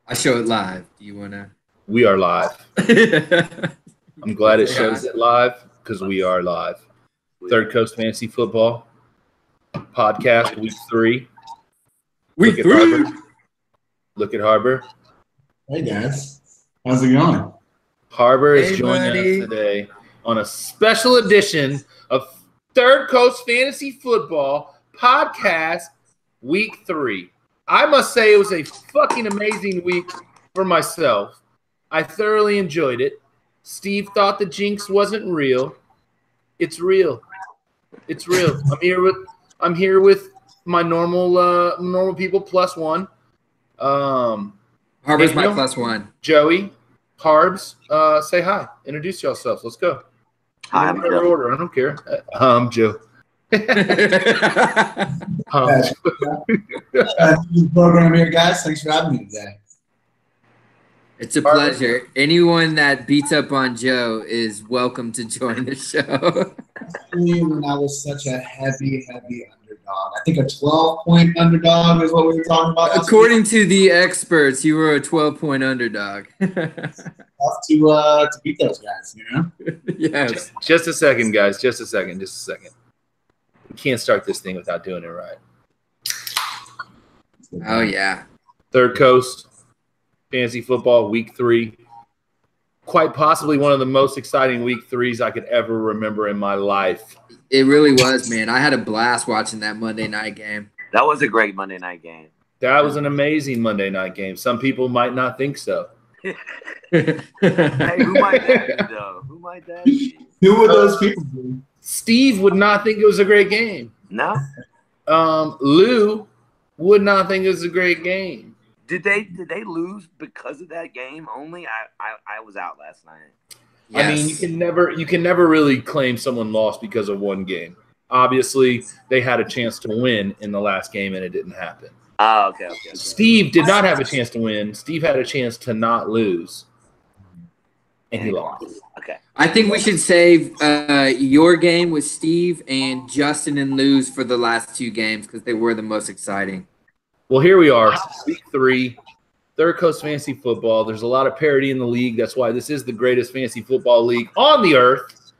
I show it live. Do you want to? We are live. I'm glad it shows it live because we are live. Third Coast Fantasy Football Podcast, Week 3. Week 3. Look at Harbor. Hey, guys. How's it going? Harbor is joining us today on a special edition of Third Coast Fantasy Football Podcast, Week 3. I must say it was a fucking amazing week for myself. I thoroughly enjoyed it. Steve thought the jinx wasn't real. It's real. It's real. I'm here with my normal people plus one. Harbor's Daniel, my plus one. Joey, Harbs, say hi. Introduce yourselves. Let's go. Hi, I'm Joe. Order. I don't care. I'm Joe. Program here, guys. Thanks for having me today. It's a pleasure. Anyone that beats up on Joe is welcome to join the show. When I was such a heavy underdog. I think a 12-point underdog is what we were talking about. According to the experts, you were a 12-point underdog. Tough to beat those guys, you know? Yes. Just a second, guys. Just a second. We can't start this thing without doing it right. Oh, yeah. Third Coast Fantasy Football, Week 3. Quite possibly one of the most exciting Week 3s I could ever remember in my life. It really was, man. I had a blast watching that Monday night game. That was a great Monday night game. That was an amazing Monday night game. Some people might not think so. Hey, who might that be, though? Who might that be? Who would those people be? Steve would not think it was a great game. No. Lou would not think it was a great game. Did they lose because of that game only? I was out last night. Yes. I mean, you can never really claim someone lost because of one game. Obviously, they had a chance to win in the last game, and it didn't happen. Oh, okay. Steve did not have a chance to win. Steve had a chance to not lose, and he lost. Okay. I think we should save your game with Steve and Justin and Lou's for the last two games because they were the most exciting. Well, here we are, Week 3, Third Coast Fantasy Football. There's a lot of parity in the league. That's why this is the greatest fantasy football league on the earth.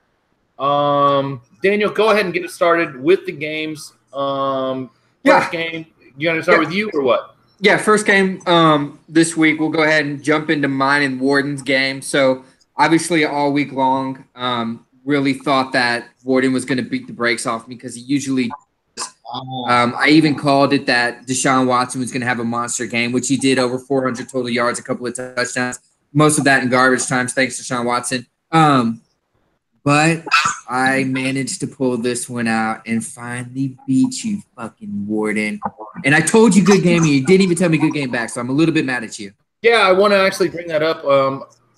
Daniel, go ahead and get it started with the games. First game, you want to start with you or what? Yeah, first game this week. We'll go ahead and jump into mine and Warden's game. So, obviously, all week long, really thought that Warden was going to beat the brakes off me because he usually I even called it that Deshaun Watson was going to have a monster game, which he did, over 400 total yards, a couple of touchdowns, most of that in garbage times, thanks to Deshaun Watson. But I managed to pull this one out and finally beat you, fucking Warden. And I told you good game, and you didn't even tell me good game back, so I'm a little bit mad at you. Yeah, I want to actually bring that up.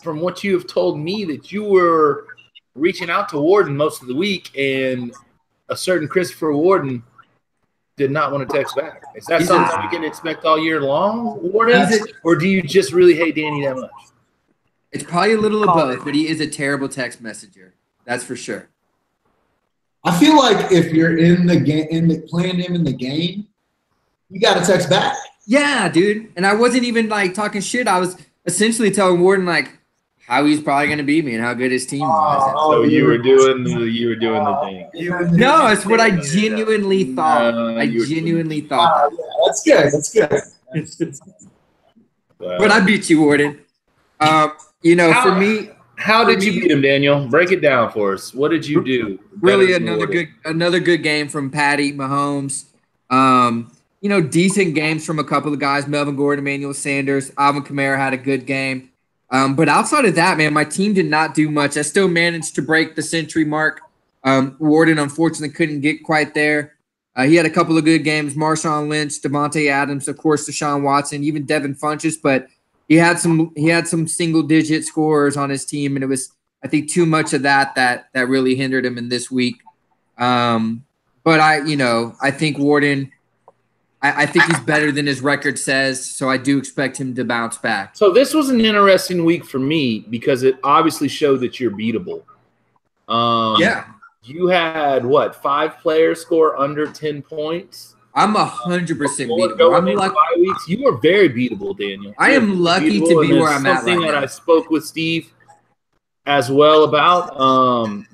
From what you have told me, that you were reaching out to Warden most of the week, and a certain Christopher Warden did not want to text back. Is that something we can expect all year long, Warden? Or do you just really hate Danny that much? It's probably a little of both, but he is a terrible text messenger. That's for sure. I feel like if you're in the game, playing him in the game, you got to text back. Yeah, dude. And I wasn't even like talking shit. I was essentially telling Warden like how he's probably going to beat me and how good his team was. So you were doing the thing. No, it's what I genuinely thought. I genuinely thought. Yeah, that's good. But I beat you, Warden. For me. How did you beat him, Daniel? Break it down for us. What did you do? Really, another good game from Patty Mahomes. Decent games from a couple of guys: Melvin Gordon, Emmanuel Sanders, Alvin Kamara had a good game. But outside of that, man, my team did not do much. I still managed to break the century mark. Warden, unfortunately, couldn't get quite there. He had a couple of good games: Marshawn Lynch, Devontae Adams, of course, Deshaun Watson, even Devin Funchess, but. He had some single-digit scorers on his team, and it was, I think, too much of that really hindered him in this week. But I think Warden, I think he's better than his record says, so I do expect him to bounce back. So this was an interesting week for me because it obviously showed that you're beatable. Yeah. You had, 5 players score under 10 points? I'm 100% beatable. Going I'm into lucky. bye weeks, you are very beatable, Daniel. I am lucky to be where I'm at right Something that now. I spoke with Steve as well about.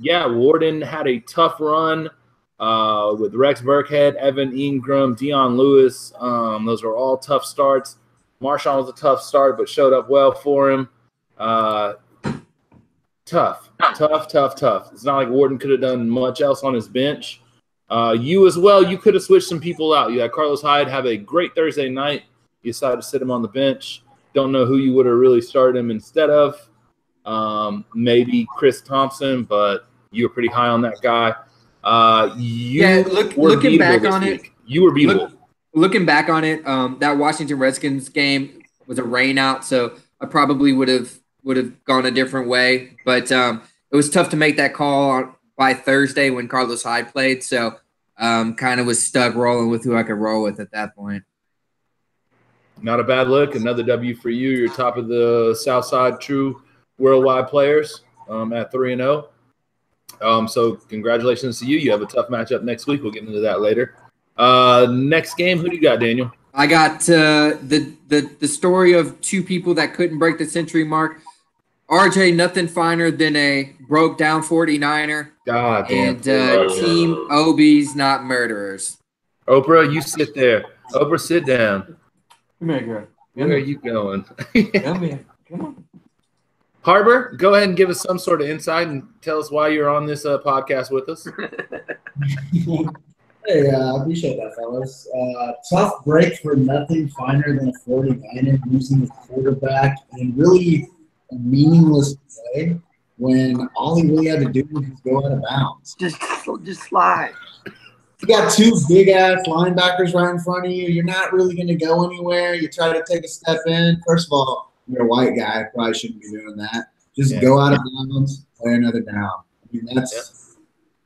Warden had a tough run with Rex Burkhead, Evan Ingram, Dion Lewis. Those were all tough starts. Marshawn was a tough start, but showed up well for him. Tough. It's not like Warden could have done much else on his bench. You as well, you could have switched some people out. You had Carlos Hyde have a great Thursday night. You decided to sit him on the bench. Don't know who you would have really started him instead of. Maybe Chris Thompson, but you were pretty high on that guy. Looking back on it, you were beatable. Looking back on it, that Washington Redskins game was a rain out, so I probably would have gone a different way. But it was tough to make that call by Thursday when Carlos Hyde played, so kind of was stuck rolling with who I could roll with at that point. Not a bad look. Another W for you. You're top of the Southside True Worldwide Players at 3-0. So congratulations to you. You have a tough matchup next week. We'll get into that later. Next game, who do you got, Daniel? I got the story of two people that couldn't break the century mark. RJ, nothing finer than a broke down 49er. God damn. And Team Obies, not murderers. Oprah, you sit there. Oprah, sit down. Come here, girl. Where are you going? Come here. Come on. Harbor, go ahead and give us some sort of insight and tell us why you're on this podcast with us. Hey, I appreciate that, fellas. Tough break for nothing finer than a 49er losing his quarterback in really a meaningless play when all he really had to do was just go out of bounds. Just slide. You got two big-ass linebackers right in front of you. You're not really going to go anywhere. You try to take a step in. First of all, you're a white guy. Probably shouldn't be doing that. Just go out of bounds, play another down. I mean, that's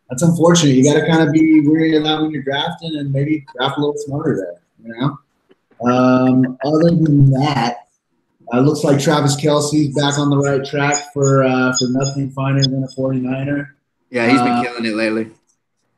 unfortunate. You got to kind of be wary of that when you're drafting and maybe draft a little smarter there, you know? Other than that, it looks like Travis Kelce's back on the right track for nothing finer than a 49er. Yeah, he's been killing it lately.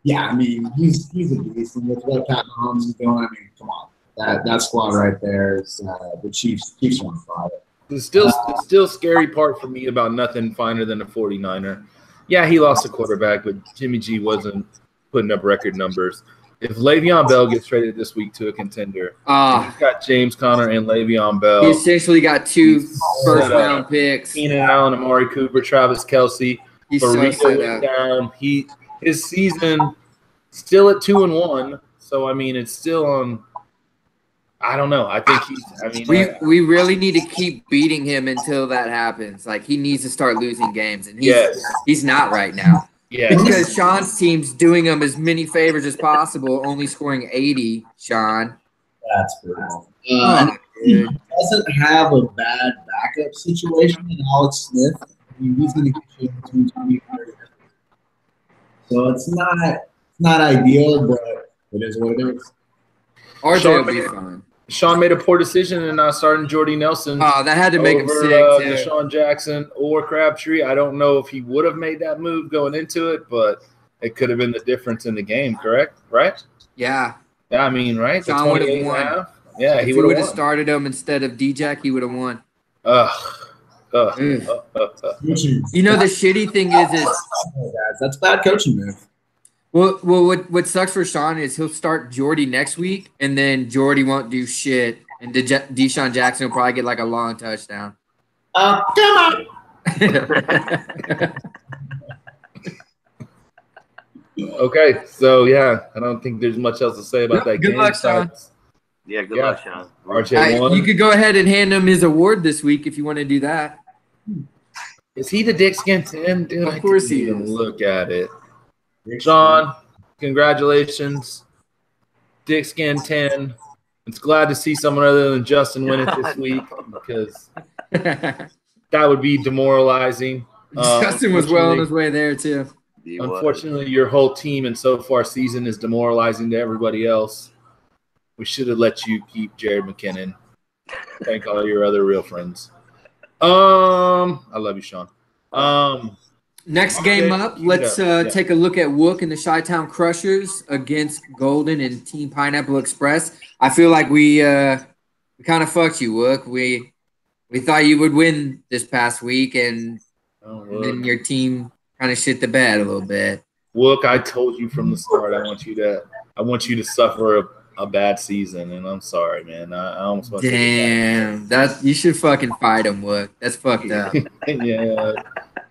Yeah, I mean, he's a beast. And with what Pat Mahomes is doing, I mean, come on. That squad right there is the Chiefs are on fire. The still scary part for me about nothing finer than a 49er. Yeah, he lost a quarterback, but Jimmy G wasn't putting up record numbers. If Le'Veon Bell gets traded this week to a contender, he's got James Conner and Le'Veon Bell. He essentially got two first-round picks. Keenan Allen, Amari Cooper, Travis Kelce. He's so set up. Down. His season still at 2-1. So I mean, it's still on. I don't know. I think we really need to keep beating him until that happens. Like he needs to start losing games, and he's not right now. Yeah, because Sean's team's doing him as many favors as possible, only scoring 80. Sean, that's brutal. He doesn't have a bad backup situation in Alex Smith. I mean, he's going to get you between 20 and 30. So it's not ideal, but it is what it is. RJ will be fine. Sean made a poor decision in not starting Jordy Nelson. Oh, that had to make him sick, too. Deshaun Jackson or Crabtree. I don't know if he would have made that move going into it, but it could have been the difference in the game, correct? Right? Yeah. Yeah, I mean, right? Sean would have won. Yeah, he would have started him instead of D-Jack, he would have won. You know, the shitty thing is that's bad coaching move. Well, what sucks for Sean is he'll start Jordy next week, and then Jordy won't do shit, and Deshaun Jackson will probably get like a long touchdown. Come on. Okay, so yeah, I don't think there's much else to say about that game. Good luck, Sean. Yeah, good luck, Sean. RJ won. You could go ahead and hand him his award this week if you want to do that. Is he the Dick Skin 10? Dude, of course he is. Look at it. Sean, congratulations. Dick Skin 10. It's glad to see someone other than Justin win it this week because that would be demoralizing. Justin was well on his way there, too. Unfortunately, your whole team and so far season is demoralizing to everybody else. We should have let you keep Jared McKinnon. Thank all your other real friends. I love you, Sean. Next game up, let's take a look at Wook and the Chi-Town Crushers against Golden and Team Pineapple Express. I feel like we kind of fucked you, Wook. We thought you would win this past week, and then your team kind of shit the bed a little bit. Wook, I told you from the start I want you to suffer a bad season, and I'm sorry, man. I almost want Damn, you should fucking fight him, Wook. That's fucked up. Yeah,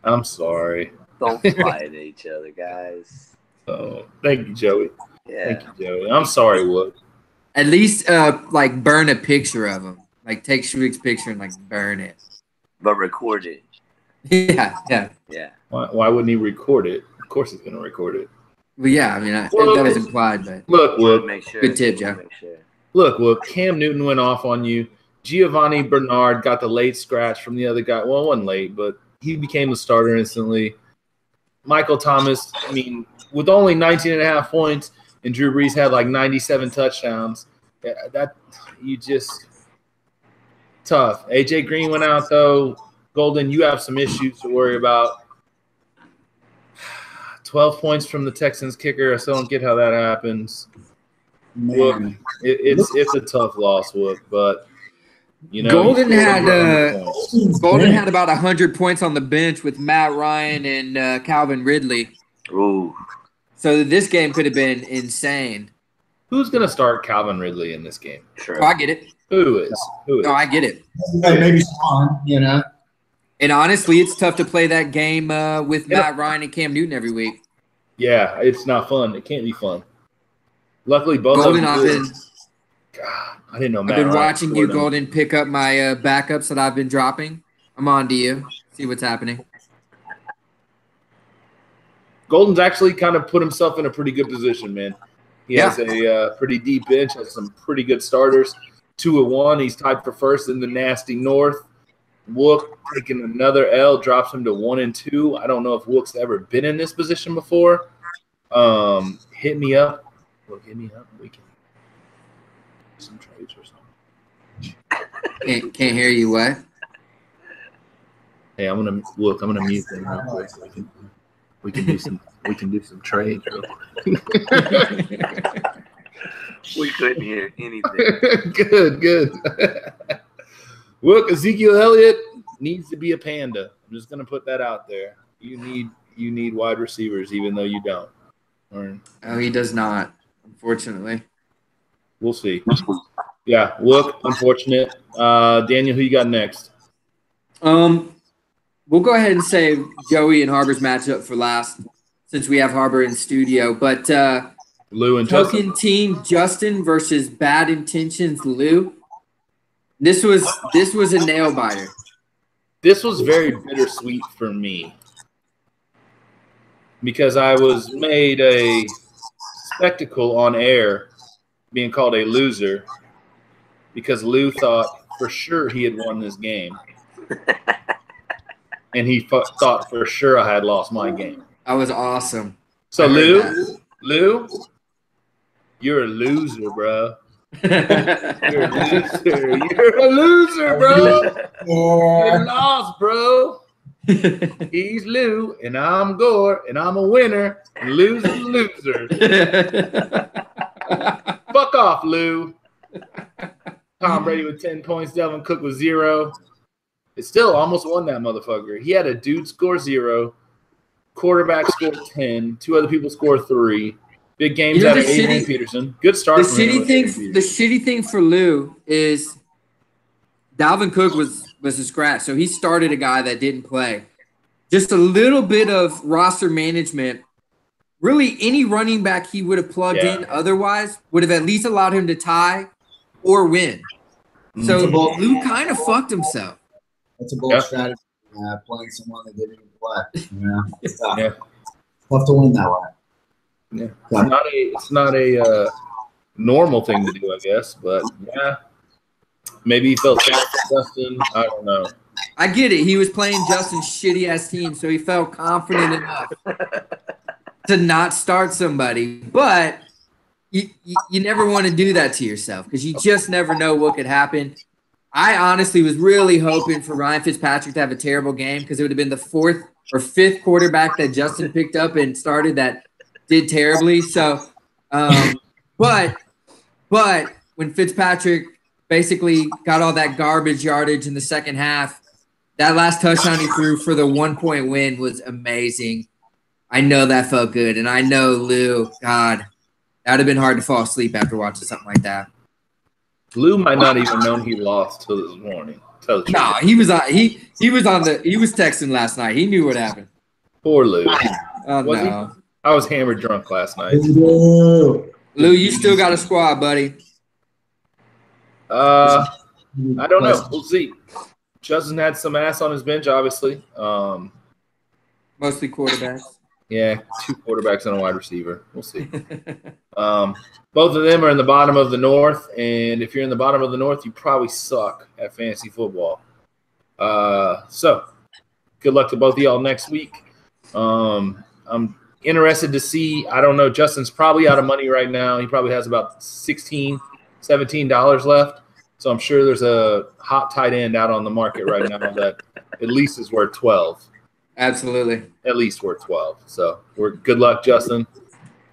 I'm sorry. Don't fight each other, guys. Oh, thank you, Joey. Yeah. Thank you, Joey. I'm sorry, Wook. At least like burn a picture of him. Like take Shriek's picture and like burn it. But record it. Yeah. Why wouldn't he record it? Of course he's gonna record it. Well, yeah, I mean that was implied, but look, Wook. Make sure. Good tip, Joe. Look, Wook. Cam Newton went off on you. Giovanni Bernard got the late scratch from the other guy. Well, it wasn't late, but he became the starter instantly. Michael Thomas, I mean, with only 19.5 points, and Drew Brees had like 97 touchdowns. Tough. AJ Green went out though. Golden, you have some issues to worry about. 12 points from the Texans kicker. I still don't get how that happens. Look, it's a tough loss, Wook, but you know Golden had about 100 points on the bench with Matt Ryan and Calvin Ridley. Ooh. So this game could have been insane. Who's gonna start Calvin Ridley in this game? Sure. Oh, I get it. Who is? No, I get it. Maybe Sean, you know. And honestly, it's tough to play that game with Matt Ryan and Cam Newton every week. Yeah, it's not fun. It can't be fun. Luckily, both Golden, of them. God, I didn't know Matt I've been Ryan watching you, them. Golden, pick up my backups that I've been dropping. I'm on to you. See what's happening. Golden's actually kind of put himself in a pretty good position, man. He has a pretty deep bench, has some pretty good starters. 2-1. He's tied for first in the nasty North. Wook taking another L, drops him to 1-2. I don't know if Wook's ever been in this position before. Hit me up. Look, hit me up. We can do some trades or something. Can't hear you. What? Hey, I'm gonna mute them real quick. So we can do some trades real quick. We couldn't hear anything. Good. Look, Ezekiel Elliott needs to be a panda. I'm just gonna put that out there. You need wide receivers, even though you don't. Oh, he does not, unfortunately. We'll see. Yeah, look, unfortunate. Daniel, who you got next? We'll go ahead and say Joey and Harbor's matchup for last, since we have Harbor in studio. But Lou and Token Team Justin versus Bad Intentions Lou. This was a nail biter. This was very bittersweet for me because I was made a spectacle on air being called a loser because Lou thought for sure he had won this game. And he thought for sure I had lost my game. That was awesome. So Lou, you're a loser, bro. You're a loser, bro. You're lost, bro. He's Lou, and I'm Gore, and I'm a winner. And Lou's a loser. Fuck off, Lou. Tom Brady with 10 points. Delvin Cook with 0. It still almost won that motherfucker. He had a dude score 0. Quarterback scored 10. 2 other people scored 3. Big games out of Adrian Peterson. Good start. The shitty thing for Lou is Dalvin Cook was a scratch, so he started a guy that didn't play. Just a little bit of roster management. Really, any running back he would have plugged in otherwise would have at least allowed him to tie or win. So Lou kind of fucked himself. That's a bold strategy, playing someone that didn't even play. You know? It's tough. Tough to win that way. Yeah. It's not a normal thing to do, I guess, but yeah. Maybe he felt bad for Justin. I don't know. I get it. He was playing Justin's shitty-ass team, so he felt confident enough to not start somebody. But you never want to do that to yourself because you just never know what could happen. I honestly was really hoping for Ryan Fitzpatrick to have a terrible game because it would have been the 4th or fifth quarterback that Justin picked up and started that did terribly. So, but when Fitzpatrick basically got all that garbage yardage in the second half, that last touchdown he threw for the 1-point win was amazing. I know that felt good. And I know Lou, God, that would have been hard to fall asleep after watching something like that. Lou might not even known he lost till this morning. No, he was texting last night. He knew what happened. Poor Lou. Oh no. I was hammered drunk last night. Lou, you still got a squad, buddy. I don't know. We'll see. Justin had some ass on his bench, obviously. Mostly quarterbacks. Yeah, 2 quarterbacks and a wide receiver. We'll see. Both of them are in the bottom of the North, and if you're in the bottom of the North, you probably suck at fantasy football. So, good luck to both of y'all next week. I'm interested to see. I don't know. Justin's probably out of money right now. He probably has about $16, $17 left. So I'm sure there's a hot tight end out on the market right now that at least is worth 12. Absolutely. At least worth 12. So good luck, Justin.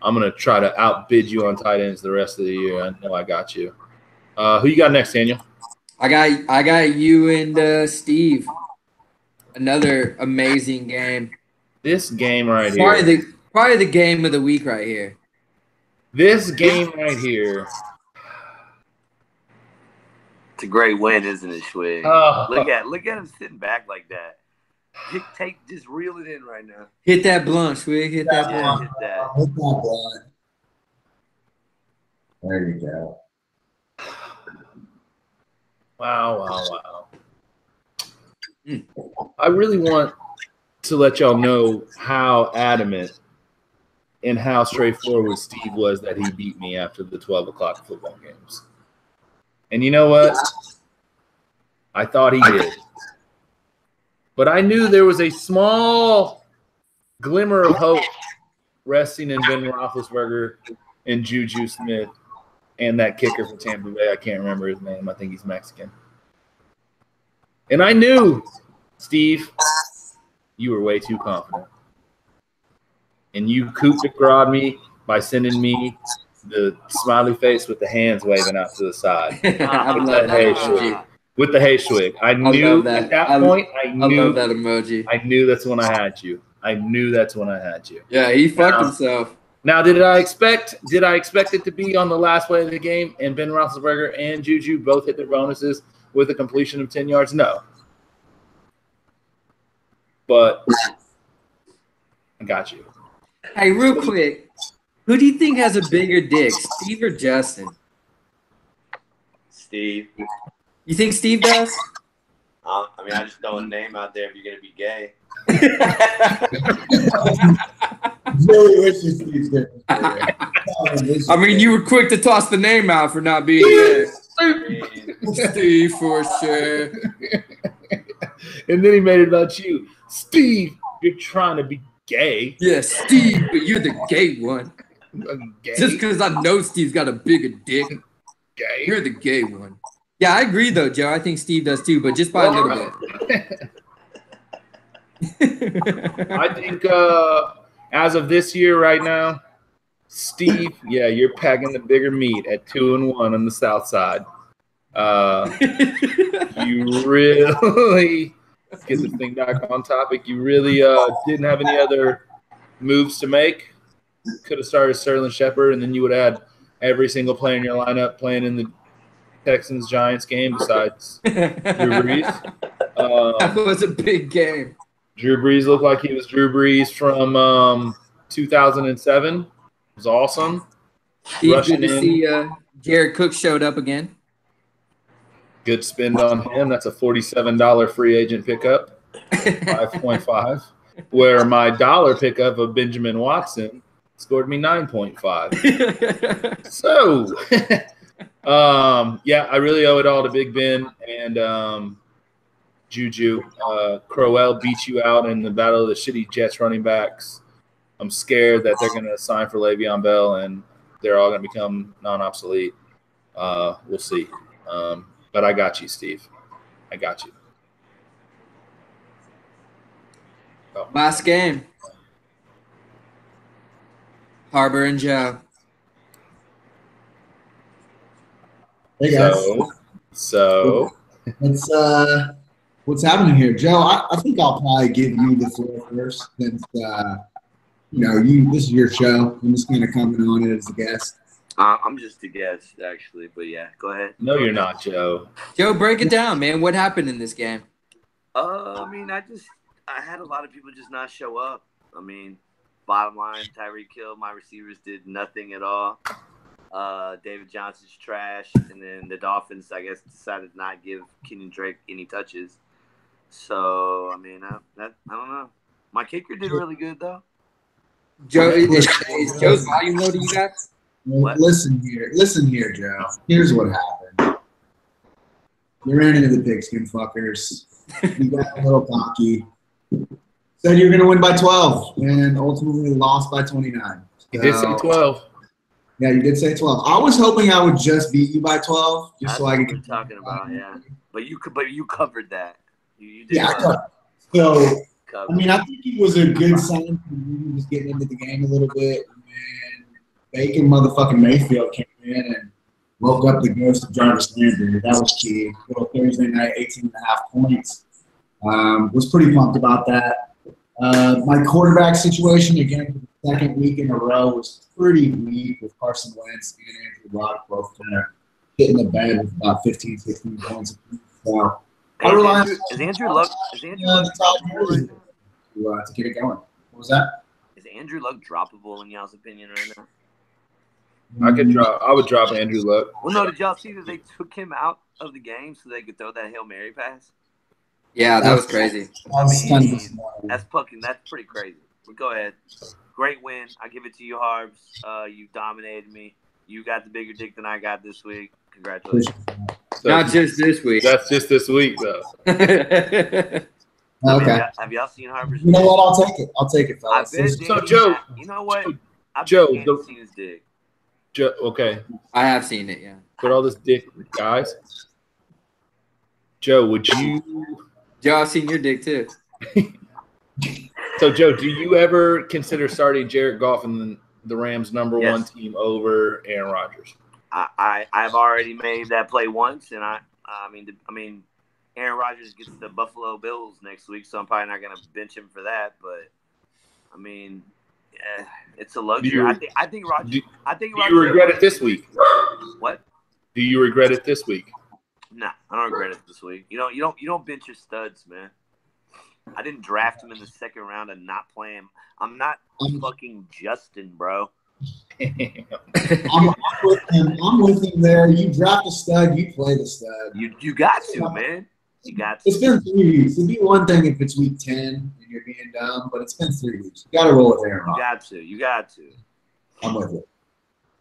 I'm going to try to outbid you on tight ends the rest of the year. I know I got you. Who you got next, Daniel? I got you and Steve. Another amazing game. This game right here. Probably the game of the week right here. This game right here. It's a great win, isn't it, Schwig? Look at him sitting back like that. Just reel it in right now. Hit that blunt, Schwig. Hit that blunt. Hit that. Hit that blunt. There you go. Wow. I really want to let y'all know how adamant and how straightforward Steve was that he beat me after the 12 o'clock football games. And you know what? I thought he did. But I knew there was a small glimmer of hope resting in Ben Roethlisberger and Juju Smith and that kicker from Tampa Bay. I can't remember his name. I think he's Mexican. And I knew, Steve, you were way too confident. And you coup de grace me by sending me the smiley face with the hands waving out to the side. With the hey Schwig. I knew at that point, I love that emoji. I knew that's when I had you. Yeah, he fucked himself. Now, did I expect it to be on the last play of the game and Ben Roethlisberger and Juju both hit their bonuses with a completion of 10 yards? No. But I got you. Hey, real quick, who do you think has a bigger dick, Steve or Justin? Steve. You think Steve does? I just throw a name out there if you're going to be gay. Really wishes Steve's different. I mean, you were quick to toss the name out for not being gay. Steve, for sure. And then he made it about you. Steve, you're trying to be gay. Yeah, Steve, but you're the gay one. Gay? Just because I know Steve's got a bigger dick. Gay? You're the gay one. Yeah, I agree, though, Joe. I think Steve does, too, but just by a little bit. I think as of this year right now, Steve, yeah, you're packing the bigger meat at 2-1 on the South Side. You really get this thing back on topic. You really didn't have any other moves to make. Could have started Sterling Shepard, and then you would have had every single player in your lineup playing in the Texans-Giants game besides Drew Brees. That was a big game. Drew Brees looked like he was Drew Brees from 2007. It was awesome. Good to see Jared Cook showed up again. Good spend on him. That's a $47 free agent pickup, 5.5. Where my dollar pickup of Benjamin Watson scored me 9.5. So, yeah, I really owe it all to Big Ben and Juju. Crowell beat you out in the battle of the shitty Jets running backs. I'm scared that they're going to sign for Le'Veon Bell and they're all going to become non-obsolete. We'll see. But I got you, Steve. I got you. Last game. Harbor and Joe. Hey guys. So Let's what's happening here, Joe? I think I'll probably give you the floor first, since this is your show. I'm just kind of coming on it as a guest. I'm just a guest, actually, but yeah, go ahead. No, you're not, Joe. Joe, break it down, man. What happened in this game? I mean, I had a lot of people just not show up. I mean, bottom line, Tyreek Hill, my receivers did nothing at all. David Johnson's trash, and then the Dolphins, I guess, decided to not give Kenyon Drake any touches. So, I mean, I don't know. My kicker did really good, though. Joe, is Joe's volume low to you guys? What? Listen here, Joe. Here's what happened. You ran into the pigskin fuckers. You got a little cocky. Said you were going to win by 12, and ultimately lost by 29. You did say 12. Yeah, you did say 12. I was hoping I would just beat you by 12, just That's so I what could. we're talking about, yeah. But you covered that. You did. Yeah, I covered. So, I mean, I think it was a good sign for you just getting into the game a little bit. And Bacon motherfucking Mayfield came in and woke up the ghost of Jarvis Landry. That was key. Little Thursday night, 18.5 points. Was pretty pumped about that. My quarterback situation, again, for the second week in a row, was pretty weak with Carson Wentz and Andrew Luck both kind of hitting the bed with about 15, 16 points. So I rely on Andrew Luck to get it going. What was that? Is Andrew Luck droppable in y'all's opinion right now? I would drop Andrew Luck. Well, no, did y'all see that they took him out of the game so they could throw that Hail Mary pass? Yeah, that was crazy. That's pretty crazy. But go ahead. Great win. I give it to you, Harbs. You dominated me. You got the bigger dick than I got this week. Congratulations. Not just this week. That's just this week, though. Okay. Have y'all seen Harbors? You know what? I'll take it, fellas. So, Joe. You know what? I've seen his dick. Joe, okay. I have seen it, yeah. Put all this dick, guys. Joe, would you? Joe, I've seen your dick too. So, Joe, do you ever consider starting Jared Goff in the Rams' number one team over Aaron Rodgers? I've already made that play once, and I mean, Aaron Rodgers gets the Buffalo Bills next week, so I'm probably not going to bench him for that. But I mean, it's a luxury. I think Rodgers. Do you regret it this week? What? Do you regret it this week? Nah, I don't regret it this week. You don't bench your studs, man. I didn't draft him in the second round and not play him. I'm not fucking Justin, bro. I'm with him there. You draft a stud, you play the stud. You got to, man. You got to. It's been 3 weeks. It'd be one thing if it's week 10 and you're being dumb, but it's been 3 weeks. You got to roll with Aaron Rodgers. You got to. I'm with it.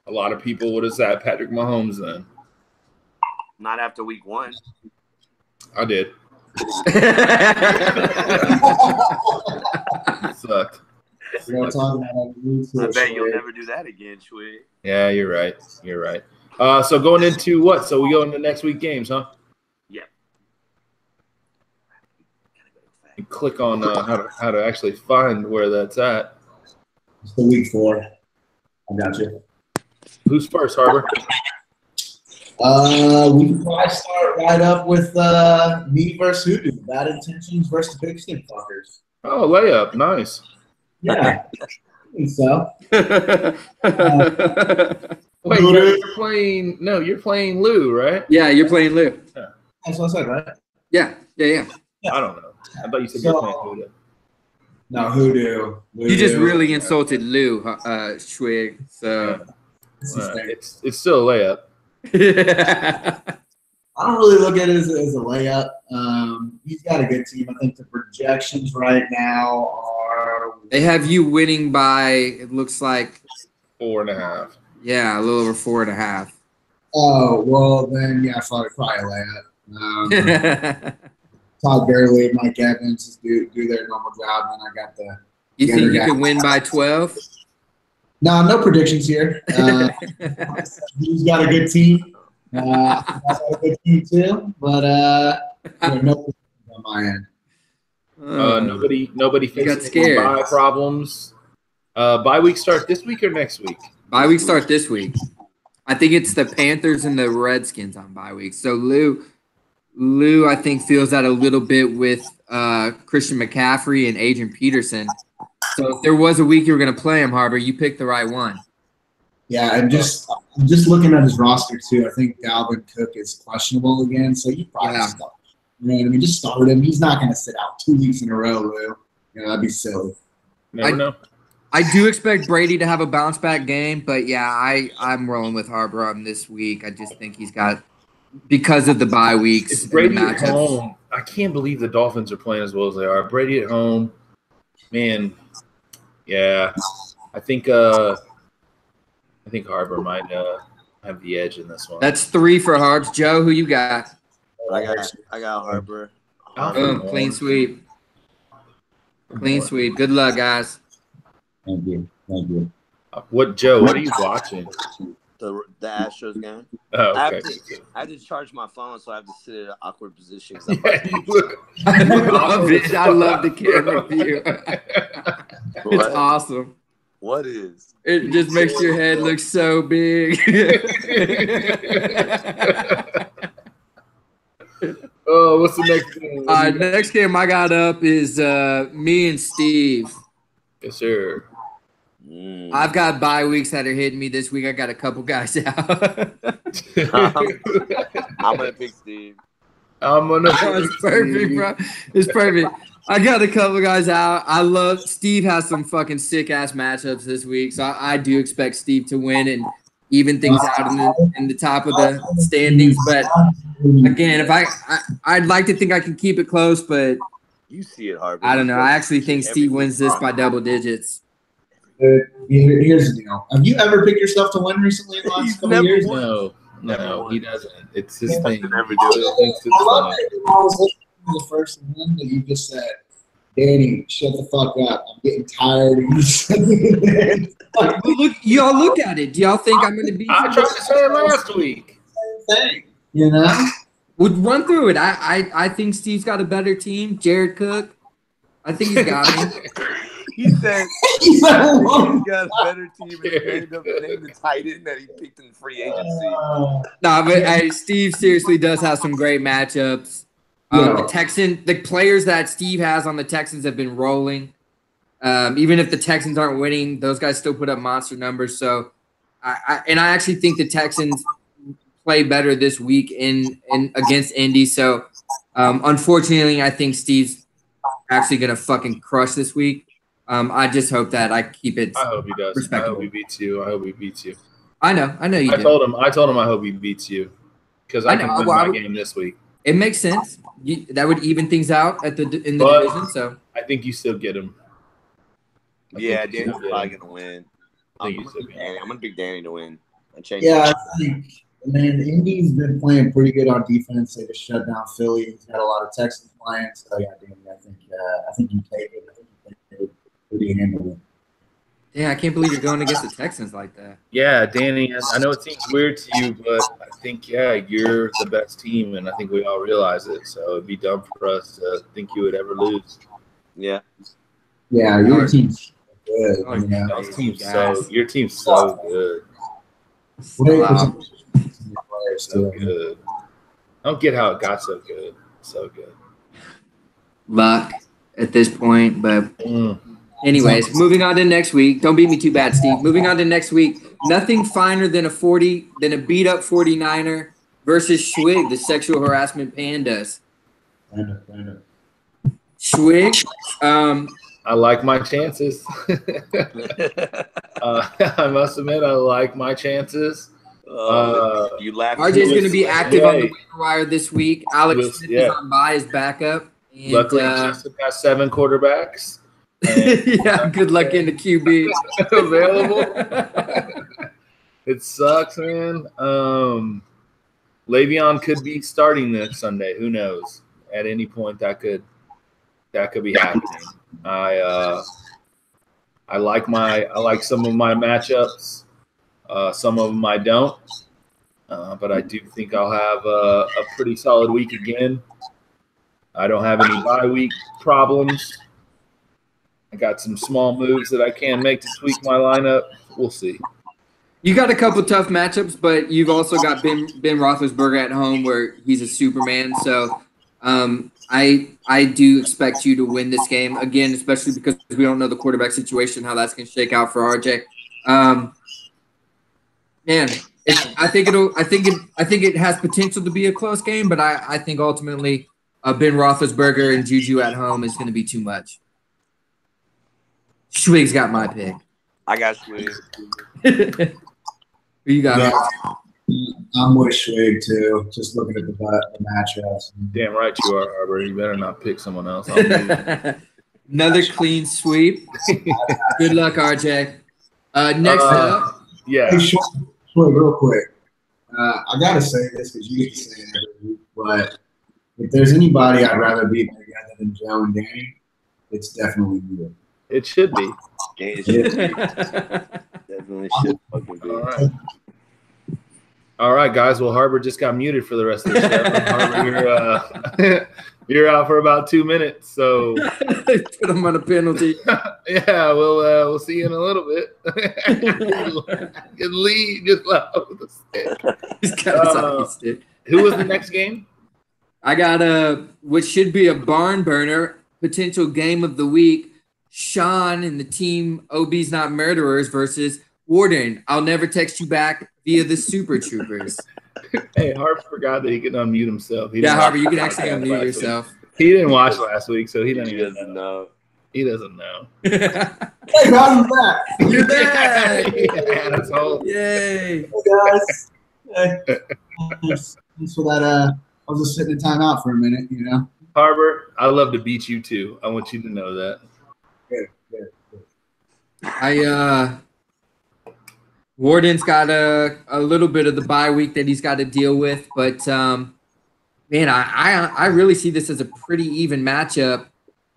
A lot of people would have said Patrick Mahomes then. Not after week 1. I did. Sucked. I bet you'll never do that again, Shwee. Yeah, you're right. So going into what? So we go into next week games, huh? Yeah. You click on how to actually find where that's at. It's the week 4. I got you. Who's first, Harbor? We can probably start right up with me versus Hoodoo. Bad intentions versus the pigskin fuckers. Oh, layup. Nice. Yeah. I think so. Wait, you're playing Lou, right? Yeah, you're playing Lou. Yeah. That's what I said, right? Yeah. I don't know. I thought you said you were playing Hoodoo. No, Hoodoo. You just really insulted Lou, Schwig. So it's still a layup. I don't really look at it as a layup. He's got a good team. I think the projections right now are. They have you winning by, it looks like 4.5. Yeah, a little over 4.5. Oh, well, then, yeah, probably a layup. Todd Gurley and Mike Evans just do their normal job, and I got the. You think you can win by 12? No predictions here. He's got a good team. I got a good team too, but no predictions on my end. Nobody got facing scared. bye problems. Bye week start this week or next week? Bye week start this week. I think it's the Panthers and the Redskins on bye week. So Lou, I think, feels that a little bit with Christian McCaffrey and Adrian Peterson. So if there was a week you were going to play him, Harbor, you picked the right one. Yeah, I'm just looking at his roster too. I think Dalvin Cook is questionable again, so you probably start. You know what I mean? Just start him. He's not going to sit out 2 weeks in a row, Lou. You know, that'd be silly. Never know. I do expect Brady to have a bounce back game, but yeah, I'm rolling with Harbor on this week. I just think he's got, because of the bye weeks. It's Brady at home. I can't believe the Dolphins are playing as well as they are. Brady at home, man. Yeah, I think Harbor might have the edge in this one. That's 3 for Harbs. Joe, who you got? I got Harbor. Boom, clean sweep. Clean sweep. Good luck, guys. Thank you. Joe? What are you watching? The Astros game. Oh, okay. I have to charge my phone, so I have to sit in an awkward position. I love it. I love the camera view. It's awesome. What is? It just makes your head look so big. Oh, what's the next game? Next game I got up is me and Steve. Yes, sir. I've got bye weeks that are hitting me this week. I got a couple guys out. I'm gonna pick Steve. It's perfect, bro. It's perfect. I got a couple guys out. I love Steve has some fucking sick ass matchups this week, so I do expect Steve to win and even things out in the top of the standings. But again, if I'd like to think I can keep it close, but you see it, Harvey. I don't know. I actually think Steve wins this by double digits. Here's the deal. Have you ever picked yourself to win recently in the last couple of years? No, he doesn't. It's his thing. Never do it. I was listening to the first one that you just said, Danny, shut the fuck up. I'm getting tired of you. Y'all look at it. Do y'all think I'm going to be? I tried to say it last week. Same thing, you know? Would run through it. I think Steve's got a better team. Jared Cook. I think he's got me. He said he's got a better team and ended up named the tight end that he picked in free agency. But Steve seriously does have some great matchups. The players that Steve has on the Texans have been rolling. Even if the Texans aren't winning, those guys still put up monster numbers. So, I actually think the Texans play better this week in against Indy. So, unfortunately, I think Steve's actually gonna fucking crush this week. I just hope that I keep it. I hope he does. I hope he beats you. I know you do. I told him I hope he beats you because I can win my game this week. It makes sense. That would even things out in the division. So I think you still get him. Yeah, Danny's probably gonna win. I'm gonna pick Danny to win. I think, man, Indy's been playing pretty good on defense. They just shut down Philly. He's got a lot of Texans playing. So yeah, Danny, I think you take it. I think you take it pretty handily. Yeah, I can't believe you're going against the Texans like that. Yeah, Danny, I know it seems weird to you, but I think, you're the best team, and I think we all realize it. So it'd be dumb for us to think you would ever lose. Yeah. Yeah, your team's good. Your team's so good. So good. I don't get how it got so good. So good. Luck at this point, but anyways, moving on to next week. Don't beat me too bad, Steve. Moving on to next week. Nothing finer than a beat up 49er versus Schwig, the sexual harassment pandas. Schwig, I like my chances. I must admit, I like my chances. You laugh. RJ's going to be active on the waiver wire this week. Alex Smith is on bye as backup. And, luckily, Justin has 7 quarterbacks. Yeah, good luck in the QB available. It sucks, man. Le'Veon could be starting next Sunday. Who knows? At any point, that could be happening. I like some of my matchups. Some of them I don't. But I do think I'll have a pretty solid week again. I don't have any bye week problems. I got some small moves that I can make to tweak my lineup. We'll see. You got a couple tough matchups, but you've also got Ben Roethlisberger at home where he's a Superman. So I do expect you to win this game again, especially because we don't know the quarterback situation, how that's going to shake out for RJ. I think it has potential to be a close game, but I think ultimately Ben Roethlisberger and Juju at home is going to be too much. Schwig's got my pick. I got Schwig. Who you got? Yeah, I'm with Schwig too. Just looking at the matchups. Damn right you are, Harbor. You better not pick someone else. Another clean sweep. Good luck, RJ. Next up. Yeah. Hey, Schwig, real quick. I gotta say this because you get to say it every week, but if there's anybody I'd rather be together than Joe and Danny, it's definitely you. It should be. It should be. Definitely should fucking be. All right, guys. Well, Harbor just got muted for the rest of the show. Harbor, you're out for about 2 minutes. So put him on a penalty. Yeah, we'll see you in a little bit. Lead just left with the stick. Who was the next game? I got which should be a barn burner, potential game of the week. Sean and the team OB's Not Murderers versus Warden. I'll never text you back via the Super Troopers. Hey, Harp forgot that he could unmute himself. Harper, you can actually unmute yourself. He didn't watch last week, so he doesn't know. He doesn't know. Hey, I'm back. You're back. Yeah, that's all. Yay. Hey, guys. Hey. Thanks for that. I was just sitting in timeout for a minute, you know. Harbor, I love to beat you too. I want you to know that. Good. Warden's got a little bit of the bye week that he's got to deal with, but man, I really see this as a pretty even matchup.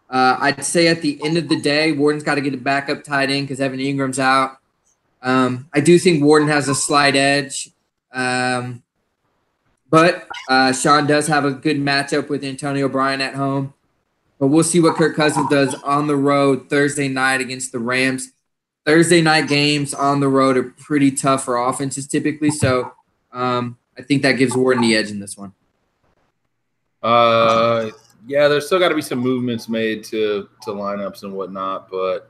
I'd say at the end of the day, Warden's got to get a backup tight end because Evan Ingram's out. I do think Warden has a slight edge, but Sean does have a good matchup with Antonio Bryan at home. But we'll see what Kirk Cousins does on the road Thursday night against the Rams. Thursday night games on the road are pretty tough for offenses typically, so I think that gives Warden the edge in this one. Yeah, there's still got to be some movements made to lineups and whatnot, but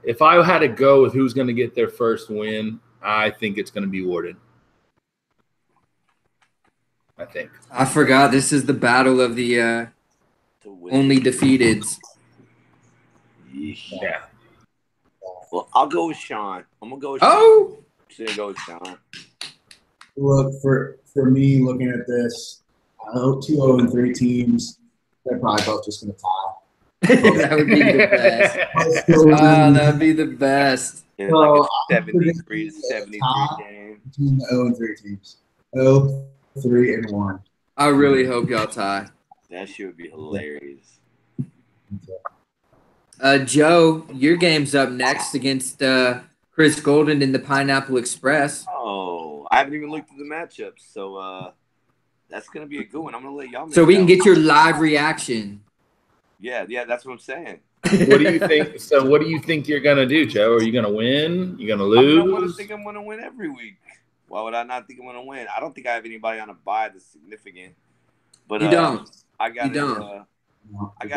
if I had to go with who's going to get their first win, I think it's going to be Warden. I think. I forgot this is the battle of the only defeateds. Yeah. Well, I'll go with Sean. I'm gonna go with Sean. I'm gonna go with Sean. Look, for me, looking at this, 2-0-3 teams, they're probably both just gonna tie. That would be the best. That would be the best. So, like a 73 to 73 game. Between the 0-3 teams. 0-3-1. I really hope y'all tie. That shit would be hilarious. Joe, your game's up next against Chris Golden in the Pineapple Express. Oh, I haven't even looked at the matchups, so that's gonna be a good one. I'm gonna let y'all. So we can get your live reaction. Yeah, that's what I'm saying. What do you think? So, what do you think you're gonna do, Joe? Are you gonna win? You gonna lose? I think I'm gonna win every week. Why would I not think I'm gonna win? I don't think I have anybody on a bye that's significant. But you don't. I got. You don't. I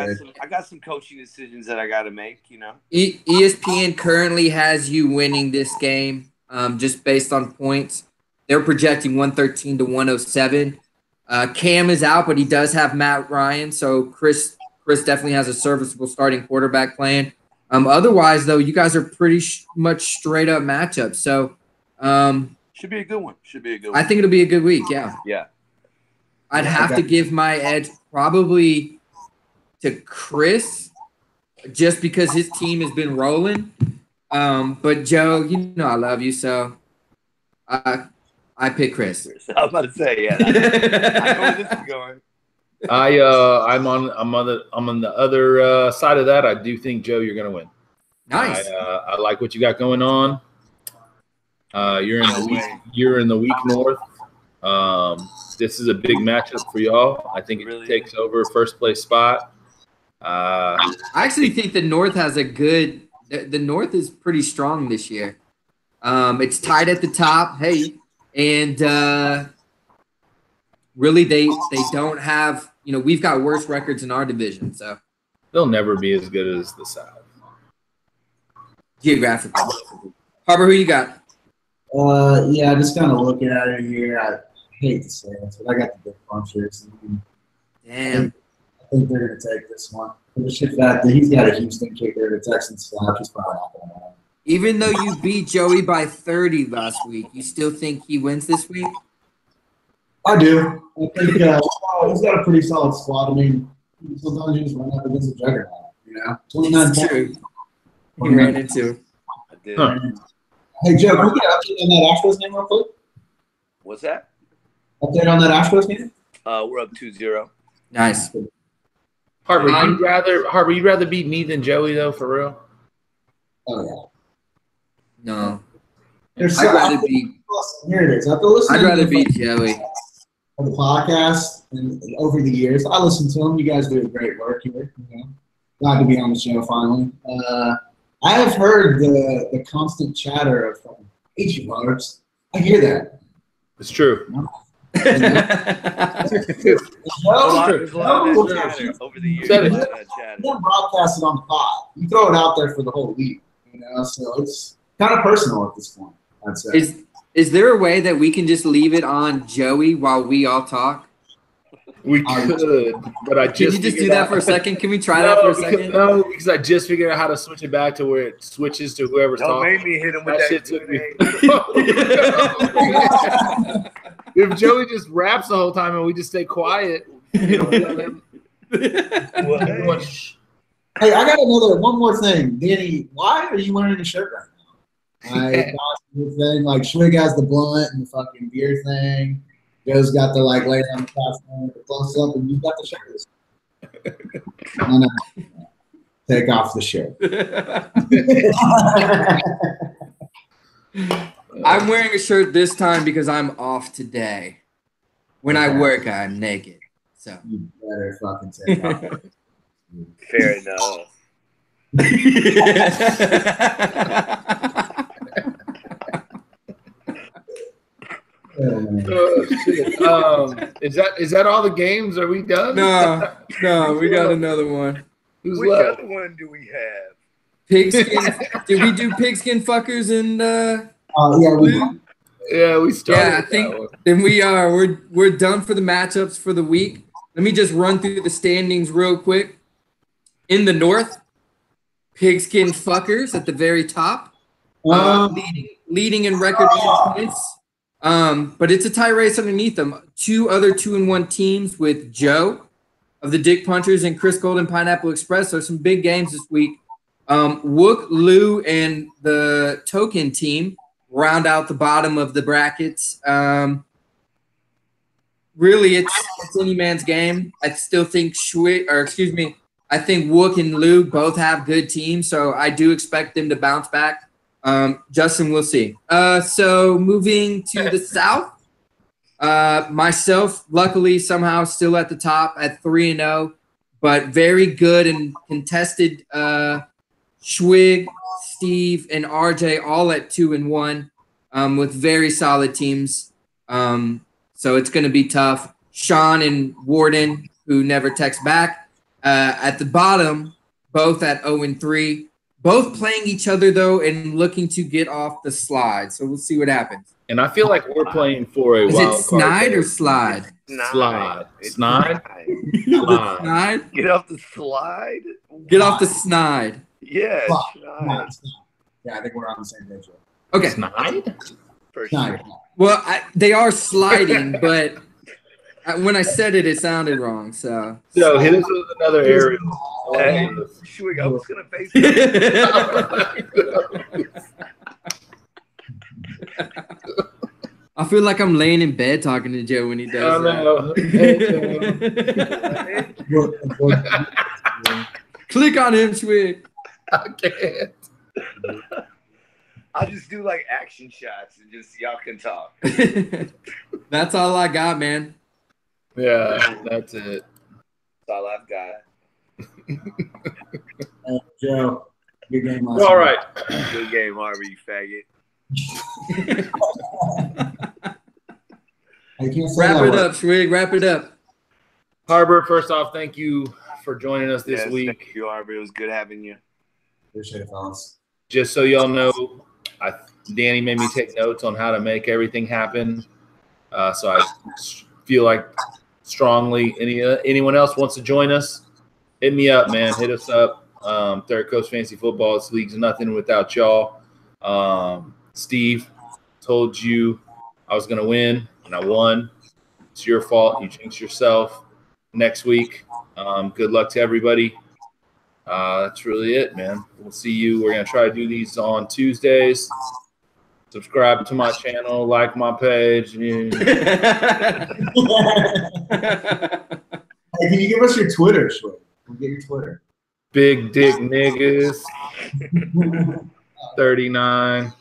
got some coaching decisions that I got to make. You know. ESPN currently has you winning this game, just based on points. They're projecting 113 to 107. Cam is out, but he does have Matt Ryan, so Chris definitely has a serviceable starting quarterback plan. Otherwise, though, you guys are pretty much straight up matchups. So, should be a good one. I think it'll be a good week. Yeah. Yeah. I'd have to give my edge probably to Chris, just because his team has been rolling. But Joe, you know I love you, so I pick Chris. I was about to say, yeah. I know where this is going. I'm on the other side of that. I do think, Joe, you're going to win. Nice. I like what you got going on. You're in the week north. This is a big matchup for y'all. I think it Really? takes over first place spot. I actually think the North has a good. The North is pretty strong this year. It's tied at the top. Hey, and really they don't have. We've got worse records in our division, so They'll never be as good as the South. geographically. Harbor, who you got? Yeah, just kind of looking at it here. I hate to say it, but I got the big punchers. Damn. I think they're going to take this one. For the shit fact that he's got a Houston kicker, the Texans slap. He's probably not going to win. Even though you beat Joey by 30 last week, you still think he wins this week? I do. I think he's got a pretty solid squad. I mean, sometimes you just run up against a juggernaut, 29 It's points. true. He ran into. I did. Huh. Hey, Joe, can we get an update on that Astros game real quick? What's that? Update on that Astros game? We're up 2-0. Nice. Harbor, you'd rather beat me than Joey though, for real? Oh, No. yeah. I'd rather be. Here it is. After listening I'd rather to be Joey. the podcast and over the years, I listen to them. You guys do great work here. Glad to be on the show finally. I have heard the constant chatter of H bars. I hear that. It's true. There's a lot of that chatter over the years. Said it. A lot of that chatter. You don't broadcast it on the pod. You throw it out there for the whole week. So it's kind of personal at this point, I'd say. Is there a way that we can just leave it on Joey while we all talk? We could, but I Can just you just do that for a second? Can we try that for a second? No, because I just figured out how to switch it back to where it switches to whoever's Don't talking. make me hit him with That that. shit took me. Good If Joey just raps the whole time and we just stay quiet, everyone, shh. Hey, I got one more thing. Danny, why are you wearing a shirt right now? I got the thing, like Schwig has the blunt and the fucking beer thing. Joe's got the lay on the couch thing, the close up, and you've got the shirt. No. Take off the shirt. I'm wearing a shirt this time because I'm off today. When I work, I'm naked. So You better fucking take off. Fair enough. Oh, shit. Is that all the games? Are we done? No, we got another one. Who's Which left? other one do we have? Pigskin. Did we do pigskin fuckers and Yeah, We started. Yeah, I with think that one. then we are. We're done for the matchups for the week. Let me just run through the standings real quick. In the North, pigskin fuckers at the very top, leading in record points. But it's a tie race underneath them. Two other 2-1 teams with Joe of the Dick Punchers and Chris Golden Pineapple Express. So some big games this week. Wook, Lou, and the Token team round out the bottom of the brackets. Really, it's any man's game. I still think I think Wook and Lou both have good teams, so I do expect them to bounce back. Justin, we'll see. So moving to the South, myself, luckily, somehow still at the top at 3-0, but very good and contested. Schwig, Steve, and RJ all at 2-1, with very solid teams. So it's going to be tough. Sean and Warden, who never text back, at the bottom, both at 0-3. Both playing each other, though, and looking to get off the slide. So we'll see what happens. And I feel like we're playing for a Is wild it card. snide there. or slide? Slide. It's Snide? The snide? Get off the slide? Get off the snide. Yeah, Snide. snide. Yeah, I think we're on the same page. Okay. Snide? For Snide. sure. Well, they are sliding, but when I said it, it sounded wrong. So So hit us with another aerial. Hey, Schwig, I was going to face I feel like I'm laying in bed talking to Joe when he does that. Click on him, Schwig. I can't. I'll just do like action shots and just y'all can talk. That's all I got, man. Yeah, that's it. That's all I've got. Joe, good game last All night. right. Good game, Harvey, you faggot. I can't say Wrap that it word. up, Swig. Wrap it up. Harbor, first off, thank you for joining us this Yes, week. Thank you, Harvey. It was good having you. Appreciate it, fellas. Just so y'all know, Danny made me take notes on how to make everything happen. So I feel like strongly anyone else wants to join us, hit me up, man. Hit us up. Third Coast Fantasy Football. This league's nothing without y'all. Steve, told you I was going to win, and I won. It's your fault. You jinxed yourself. Next week, good luck to everybody. That's really it, man. We'll see you. We're going to try to do these on Tuesdays. Subscribe to my channel, like my page. Hey, can you give us your Twitter, Shway? We'll get your Twitter. Big Dick Niggas 39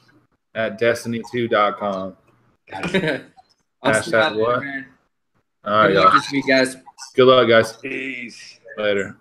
at destiny2.com. Hashtag what? All right, Good luck y'all. this week, guys. Good luck, guys. Peace. Later.